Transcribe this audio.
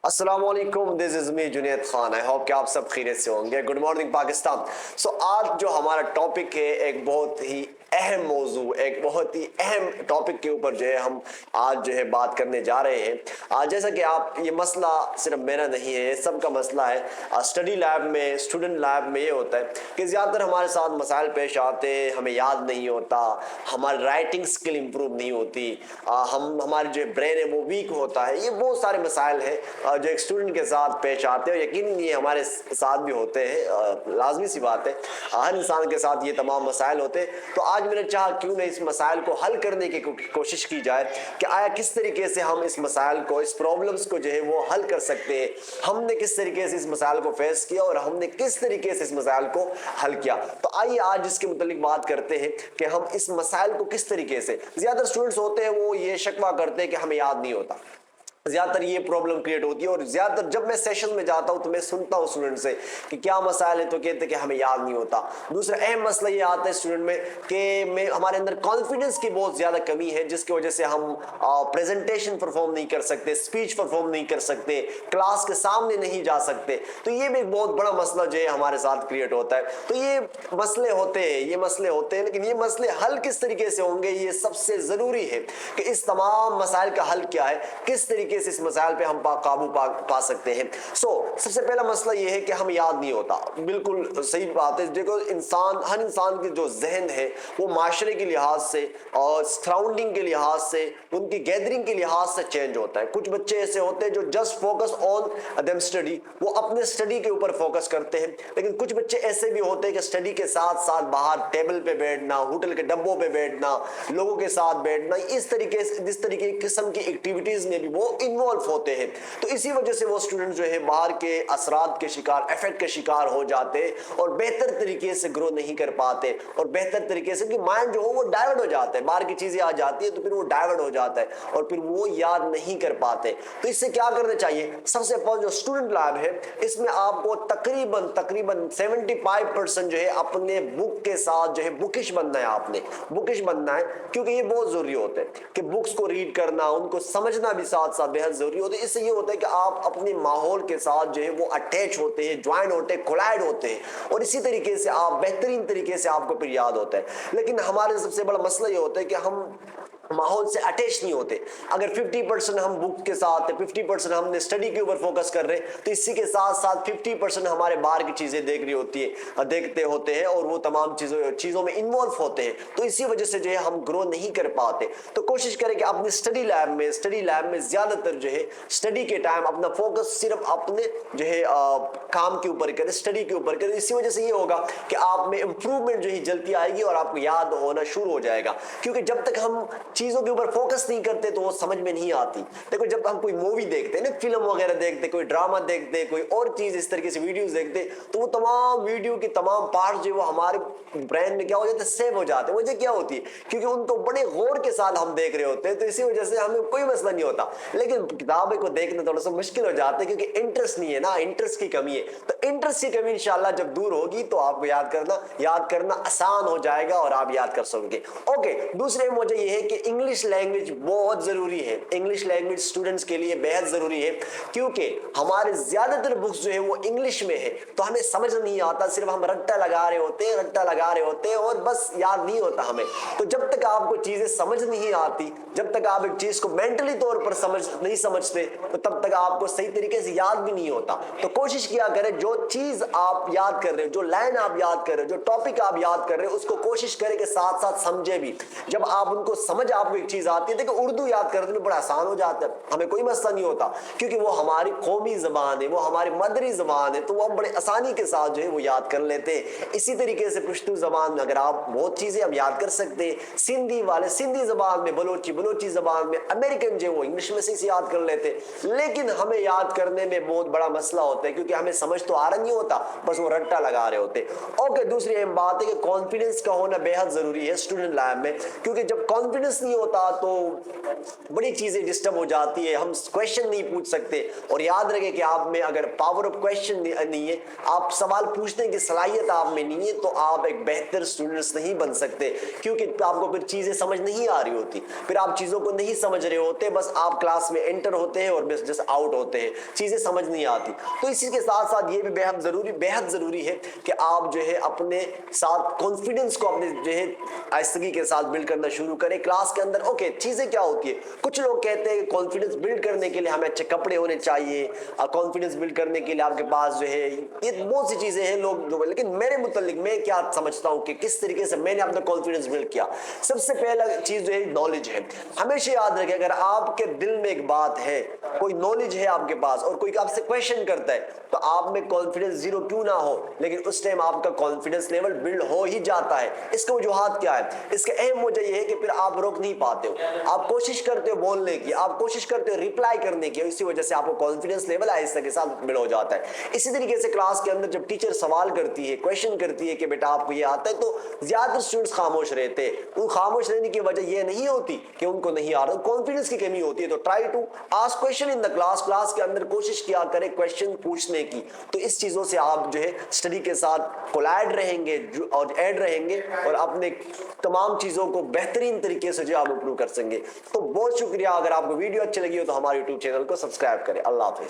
अस्सलाम वालेकुम, this is me Junaid Khan. I hope कि आप सब खैरियत से होंगे। Good morning Pakistan. आज जो हमारा टॉपिक है एक बहुत ही अहम मौजू, एक बहुत ही अहम टॉपिक के ऊपर जो है हम आज जो है बात करने जा रहे हैं। आज जैसा कि आप, ये मसला सिर्फ मेरा नहीं है, ये सबका मसला है। स्टडी लैब में, स्टूडेंट लैब में ये होता है कि ज़्यादातर हमारे साथ मसाइल पेश आते हैं, हमें याद नहीं होता, हमारी राइटिंग स्किल इम्प्रूव नहीं होती, हमारी जो ब्रेन है वो वीक होता है। ये बहुत सारे मसाइल हैं जो एक स्टूडेंट के साथ पेश आते हैं। यकीन ये हमारे साथ भी होते हैं, लाजमी सी बात है, हर इंसान के साथ ये तमाम मसाइल होते हैं। तो आज मैंने चाहा क्यों ना इस मसाइल को हल करने की कोशिश की जाए कि आया किस तरीके से हम इस मसाइल को, इस प्रॉब्लम्स को जो है वो हल कर सकते हैं। हमने किस तरीके से इस मसाइल को फेस किया और हमने किस तरीके से इस मसाइल को हल किया। तो आइए आज इसके मुतालिक बात करते हैं कि हम इस मसाइल को किस तरीके से, ज़्यादा स्टूडेंट्स होते हैं वो ये शिकवा करते हैं कि हमें याद नहीं होता, ज़्यादातर ये प्रॉब्लम क्रिएट होती है। और ज़्यादातर जब मैं सेशन में जाता हूँ तो मैं सुनता हूँ स्टूडेंट से कि क्या मसाइल है, तो कहते हैं कि हमें याद नहीं होता। दूसरा अहम मसला ये आता है स्टूडेंट में कि हमारे अंदर कॉन्फिडेंस की बहुत ज़्यादा कमी है, जिसकी वजह से हम प्रेजेंटेशन परफॉर्म नहीं कर सकते, स्पीच परफॉर्म नहीं कर सकते, क्लास के सामने नहीं जा सकते। तो ये भी एक बहुत बड़ा मसला जो है हमारे साथ क्रिएट होता है। तो ये मसले होते हैं, लेकिन ये मसले हल किस तरीके से होंगे, ये सबसे ज़रूरी है कि इस तमाम मसाइल का हल क्या है, किस तरीके से इस मसाइल पे हम काबू पा सकते हैं। सबसे पहला मसला ये है कि हम याद नहीं होता। बिल्कुल सही बात है। देखो, हर इंसान की जो जहन है वो माशरे के लिहाज से और सराउंडिंग के लिहाज से, उनकी गैदरिंग के लिहाज से चेंज होता है। कुछ बच्चे ऐसे होते हैं जो just focus on them study, वो अपने स्टडी के ऊपर फोकस करते हैं। लेकिन कुछ बच्चे ऐसे भी होते हैं कि स्टडी के साथ साथ बाहर टेबल पे बैठना, होटल के डब्बों पे बैठना, लोगों के साथ बैठना, इस तरीके किस्म की एक्टिविटीज में भी वो इन्वॉल्व होते हैं। तो इसी वजह से वो स्टूडेंट जो है बाहर के असरात के शिकार, इफेक्ट के शिकार हो जाते हैं और बेहतर तरीके से ग्रो नहीं कर पाते और बेहतर तरीके से, माइंड जो हो वो डाइवर्ट हो जाता है, बाहर की चीजें आ जाती है तो फिर वो डाइवर्ट हो जाता है और फिर वो याद नहीं कर पाते। तो इससे क्या करना चाहिए? सबसे पहले जो स्टूडेंट लैब है इसमें आपको तकरीबन 75% जो है अपने बुक के साथ जो है बुकिश बनना है। आपने बुकिश बनना है क्योंकि ये बहुत जरूरी होता है कि बुक्स को रीड करना, उनको समझना भी साथ साथ बेहद जरूरी होता है। इससे ये होता है कि आप अपने माहौल के साथ जो है वो अटैच होते हैं, ज्वाइन होते हैं, कोलाइड होते हैं और इसी तरीके से आप बेहतरीन तरीके से आपको फिर याद होता है। लेकिन हमारे सबसे बड़ा मसला ये होता है कि हम माहौल से अटैच नहीं होते। अगर 50% हम बुक के साथ है, 50% हमने स्टडी के ऊपर फोकस कर रहे हैं, तो इसी के साथ साथ 50% हमारे बाहर की चीजें देख रही होती है, देखते होते हैं और वो तमाम चीजों में इन्वॉल्व होते हैं। तो इसी वजह से जो है हम ग्रो नहीं कर पाते। तो कोशिश करें कि अपने स्टडी लैब में ज्यादातर जो है स्टडी के टाइम अपना फोकस सिर्फ अपने जो है काम के ऊपर करें, स्टडी के ऊपर करें। इसी वजह से ये होगा कि आप में इंप्रूवमेंट जो है जल्दी आएगी और आपको याद होना शुरू हो जाएगा। क्योंकि जब तक हम चीजों के ऊपर फोकस नहीं करते तो वो समझ में नहीं आती। देखो, जब हम कोई मूवी देखते हैं ना, फिल्म वगैरह देखते, कोई ड्रामा देखते, कोई और चीज इस तरीके से वीडियोस देखते, तो वो तमाम वीडियो की तमाम पार्ट जो वो हमारे ब्रेन में क्या हो जाते हैं, सेव हो जाते हैं। वजह क्या होती है? क्योंकि उनको बड़े गौर के साथ हम देख रहे होते हैं, तो इसी वजह से हमें कोई मसला नहीं होता। लेकिन किताबें को देखना थोड़ा सा मुश्किल हो जाता है क्योंकि इंटरेस्ट नहीं है ना, इंटरेस्ट की कमी है। तो इंटरेस्ट की कमी इंशाल्लाह जब दूर होगी तो आपको याद करना आसान हो जाएगा और आप याद कर सकोगे। ओके, दूसरी वजह यह है कि इंग्लिश लैंग्वेज बहुत जरूरी है। इंग्लिश लैंग्वेज स्टूडेंट्स के लिए बेहद जरूरी है क्योंकि हमारे ज्यादातर बुक्स जो है वो इंग्लिश में है, तो हमें समझ नहीं आता, सिर्फ हम रट्टा लगा रहे होते हैं और बस याद नहीं होता हमें। तो जब तक आपको चीजें समझ नहीं आती, जब तक आप एक चीज को मेंटली तौर पर नहीं समझते, तो तब तक आपको सही तरीके से याद भी नहीं होता। तो कोशिश किया करें, जो चीज आप याद कर रहे हो, जो लाइन आप याद कर रहे हो, जो टॉपिक आप याद कर रहे हो, उसको कोशिश करें कि साथ साथ समझे भी। जब आप उनको समझ, आपको एक चीज आती है, देखो उर्दू याद करने में बड़ा आसान हो जाता है, हमें कोई मसला नहीं होता क्योंकि वो हमारी कौमी जबान है, वो हमारी मदरी जबान है, तो वो हम बड़े आसानी के साथ जो है वो याद कर लेते हैं। इसी तरीके से पश्तो जबान में अगर आप बहुत चीजें हम याद कर सकते हैं। सिंधी जबान में, बलोची जबान में, अमेरिकन जो वो इंग्लिश में से याद कर लेते हैं। लेकिन हमें याद करने में बहुत बड़ा मसला होता है क्योंकि हमें समझ तो आ रहा नहीं होता, बस वो रट्टा लगा रहे होते। ओके, दूसरी अहम बात है कि कॉन्फिडेंस का होना बेहद जरूरी है स्टूडेंट लाइफ में, क्योंकि जब कॉन्फिडेंस नहीं होता तो बड़ी चीजें डिस्टर्ब हो जाती है, हम क्वेश्चन नहीं पूछ सकते। और याद रखें कि आप में अगर पावर ऑफ क्वेश्चन नहीं है, आप सवाल पूछने की सलाहियत आप में नहीं है, तो आप एक बेहतर स्टूडेंट्स नहीं बन सकते, क्योंकि आपको फिर चीजें समझ नहीं आ रही होती, फिर आप चीजों को नहीं समझ रहे होते, बस आप क्लास में एंटर होते हैं और बस जस्ट आउट होते हैं, चीजें समझ नहीं आती। तो इसी के साथ साथ ये भी बेहद जरूरी है कि आप जो है अपने साथ कॉन्फिडेंस को अपने जो है आहिस्तगी के साथ बिल्ड करना शुरू करें क्लास के अंदर। ओके, चीजें क्या होती है, कुछ लोग कहते हैं कॉन्फिडेंस बिल्ड करने के लिए हमें अच्छे कपड़े होने चाहिए, कॉन्फिडेंस बिल्ड करने के लिए आपके पास जो है ये बहुत सी चीजें हैं लोग जो, लेकिन मेरे मुतालिक मैं क्या समझता हूं कि किस तरीके से मैंने अपना कॉन्फिडेंस बिल्ड किया। सबसे पहला चीज जो है नॉलेज है। हमेशा याद रखें, अगर आपके दिल में एक बात है, कोई नॉलेज है आपके पास और कोई आपसे क्वेश्चन करता है, तो आप में कॉन्फिडेंस जीरो क्यों ना हो, लेकिन उस टाइम आपका कॉन्फिडेंस लेवल बिल्ड हो ही जाता है। इसका वजूहात क्या है? इसका अहम वजह यह है कि फिर आप रोक नहीं पाते हो, आप कोशिश करते हो बोलने की, आप कोशिश करते हो रिप्लाई करने की, इसी वजह से आपको कॉन्फिडेंस लेवल आहिस्ता के साथ बिल्ड हो जाता है। इसी तरीके से क्लास के अंदर जब टीचर सवाल करती है, क्वेश्चन करती है कि बेटा आपको ये आता है, तो ज्यादातर स्टूडेंट्स खामोश रहते हैं। उन खामोश रहने की वजह यह नहीं होती कि उनको नहीं आ रहा, कॉन्फिडेंस की कमी होती है। तो try to ask question in the class के अंदर कोशिश किया करें क्वेश्चन पूछने की। तो इस चीजों से आप जो है स्टडी के साथ कोलैड रहेंगे और ऐड रहेंगे और अपने तमाम चीजों को बेहतरीन तरीके से जो आप इंप्रूव कर सकेंगे। तो बहुत शुक्रिया। अगर आपको वीडियो अच्छी लगी हो तो हमारे यूट्यूब चैनल को सब्सक्राइब करें। अल्लाह हाफिज।